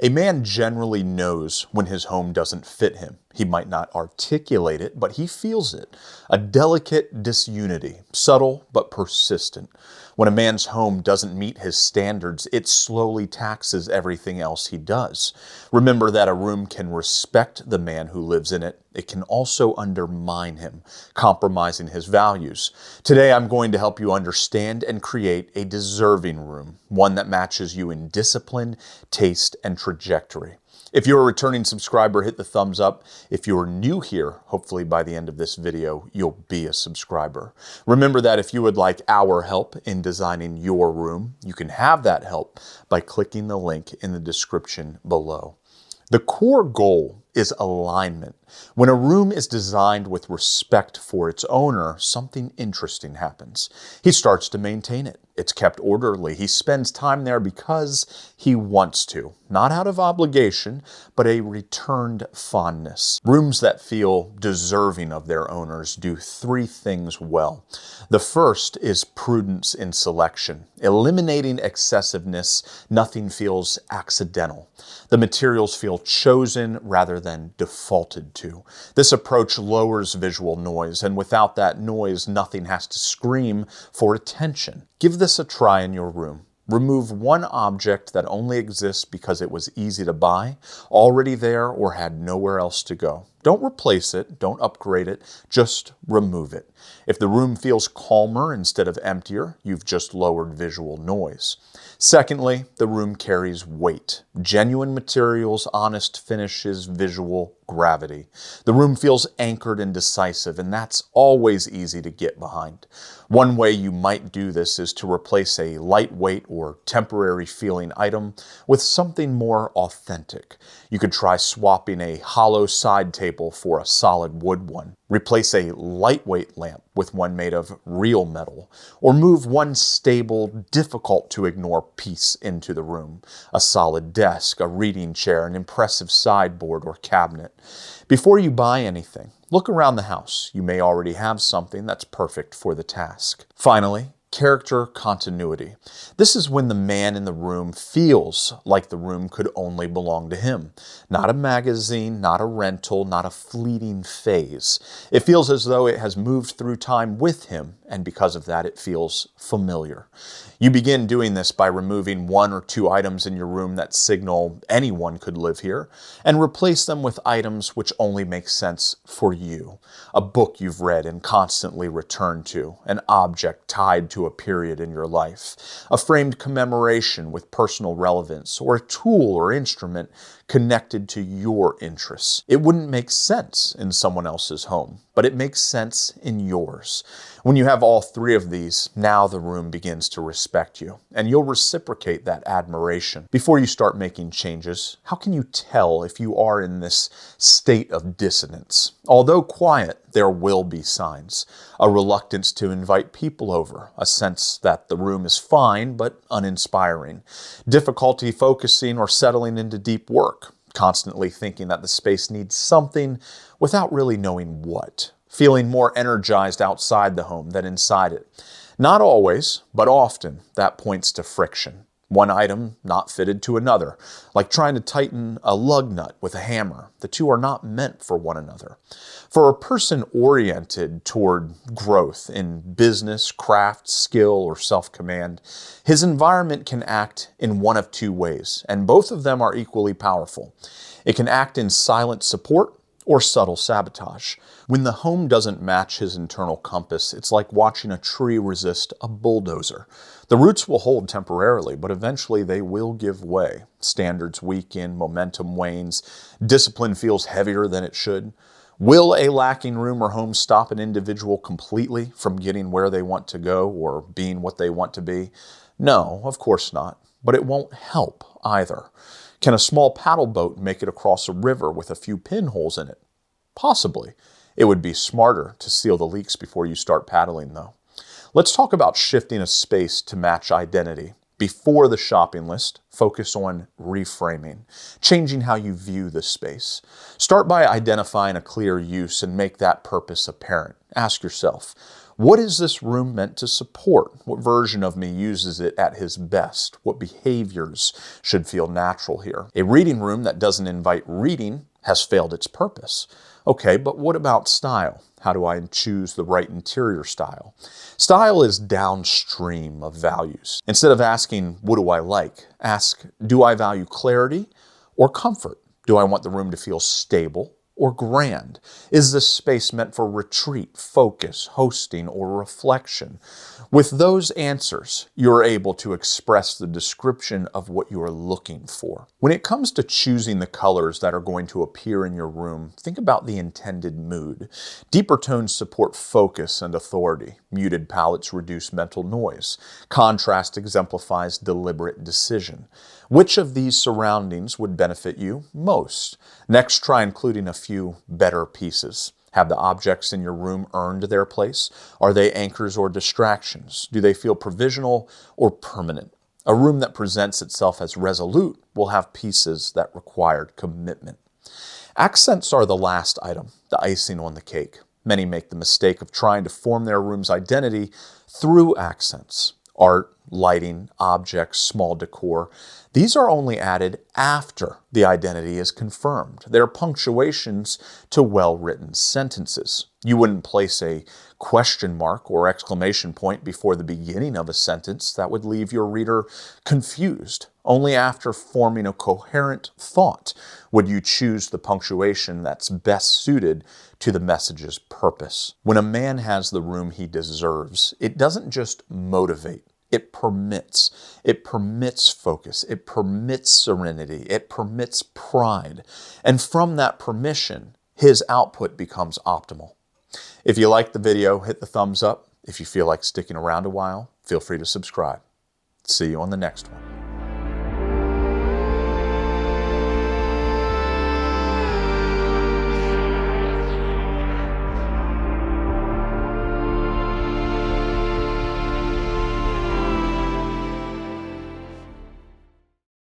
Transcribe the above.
A man generally knows when his home doesn't fit him. He might not articulate it, but he feels it. A delicate disunity, subtle but persistent. When a man's home doesn't meet his standards, it slowly taxes everything else he does. Remember that a room can respect the man who lives in it. It can also undermine him, compromising his values. Today, I'm going to help you understand and create a deserving room, one that matches you in discipline, taste, and trajectory. If you're a returning subscriber, hit the thumbs up. If you're new here, hopefully by the end of this video, you'll be a subscriber. Remember that if you would like our help in designing your room, you can have that help by clicking the link in the description below. The core goal is alignment. When a room is designed with respect for its owner, something interesting happens. He starts to maintain it. It's kept orderly. He spends time there because he wants to, not out of obligation, but a returned fondness. Rooms that feel deserving of their owners do three things well. The first is prudence in selection. Eliminating excessiveness, nothing feels accidental. The materials feel chosen rather than defaulted to. This approach lowers visual noise, and without that noise, nothing has to scream for attention. Give this a try in your room. Remove one object that only exists because it was easy to buy, already there, or had nowhere else to go. Don't replace it, don't upgrade it, just remove it. If the room feels calmer instead of emptier, you've just lowered visual noise. Secondly, the room carries weight. Genuine materials, honest finishes, visual gravity. The room feels anchored and decisive, and that's always easy to get behind. One way you might do this is to replace a lightweight or temporary feeling item with something more authentic. You could try swapping a hollow side table for a solid wood one. Replace a lightweight lamp with one made of real metal, or move one stable, difficult to ignore piece into the room. A solid desk, a reading chair, an impressive sideboard or cabinet. Before you buy anything, look around the house. You may already have something that's perfect for the task. Finally, character continuity. This is when the man in the room feels like the room could only belong to him. Not a magazine, not a rental, not a fleeting phase. It feels as though it has moved through time with him, and because of that, it feels familiar. You begin doing this by removing one or two items in your room that signal anyone could live here, and replace them with items which only make sense for you. A book you've read and constantly return to, an object tied to a period in your life, a framed commemoration with personal relevance, or a tool or instrument connected to your interests. It wouldn't make sense in someone else's home, but it makes sense in yours. When you have all three of these, now the room begins to respect you, and you'll reciprocate that admiration. Before you start making changes, how can you tell if you are in this state of dissonance? Although quiet, there will be signs. A reluctance to invite people over, a sense that the room is fine but uninspiring, difficulty focusing or settling into deep work, constantly thinking that the space needs something without really knowing what, feeling more energized outside the home than inside it. Not always, but often, that points to friction. One item not fitted to another, like trying to tighten a lug nut with a hammer. The two are not meant for one another. For a person oriented toward growth in business, craft, skill, or self-command, his environment can act in one of two ways, and both of them are equally powerful. It can act in silent support or subtle sabotage. When the home doesn't match his internal compass, it's like watching a tree resist a bulldozer. The roots will hold temporarily, but eventually they will give way. Standards weaken, momentum wanes, discipline feels heavier than it should. Will a lacking room or home stop an individual completely from getting where they want to go or being what they want to be? No, of course not, but it won't help either. Can a small paddle boat make it across a river with a few pinholes in it? Possibly. It would be smarter to seal the leaks before you start paddling, though. Let's talk about shifting a space to match identity. Before the shopping list, focus on reframing, changing how you view the space. Start by identifying a clear use and make that purpose apparent. Ask yourself, what is this room meant to support? What version of me uses it at his best? What behaviors should feel natural here? A reading room that doesn't invite reading has failed its purpose. Okay, but what about style? How do I choose the right interior style? Style is downstream of values. Instead of asking, what do I like? Ask, do I value clarity or comfort? Do I want the room to feel stable or grand? Is this space meant for retreat, focus, hosting, or reflection? With those answers, you're able to express the description of what you are looking for. When it comes to choosing the colors that are going to appear in your room, think about the intended mood. Deeper tones support focus and authority. Muted palettes reduce mental noise. Contrast exemplifies deliberate decision. Which of these surroundings would benefit you most? Next, try including a few better pieces. Have the objects in your room earned their place? Are they anchors or distractions? Do they feel provisional or permanent? A room that presents itself as resolute will have pieces that require commitment. Accents are the last item, the icing on the cake. Many make the mistake of trying to form their room's identity through accents. Art, lighting, objects, small decor. These are only added after the identity is confirmed. They're punctuations to well-written sentences. You wouldn't place a question mark or exclamation point before the beginning of a sentence. That would leave your reader confused. Only after forming a coherent thought would you choose the punctuation that's best suited to the message's purpose. When a man has the room he deserves, it doesn't just motivate. It permits. It permits focus. It permits serenity. It permits pride. And from that permission, his output becomes optimal. If you liked the video, hit the thumbs up. If you feel like sticking around a while, feel free to subscribe. See you on the next one.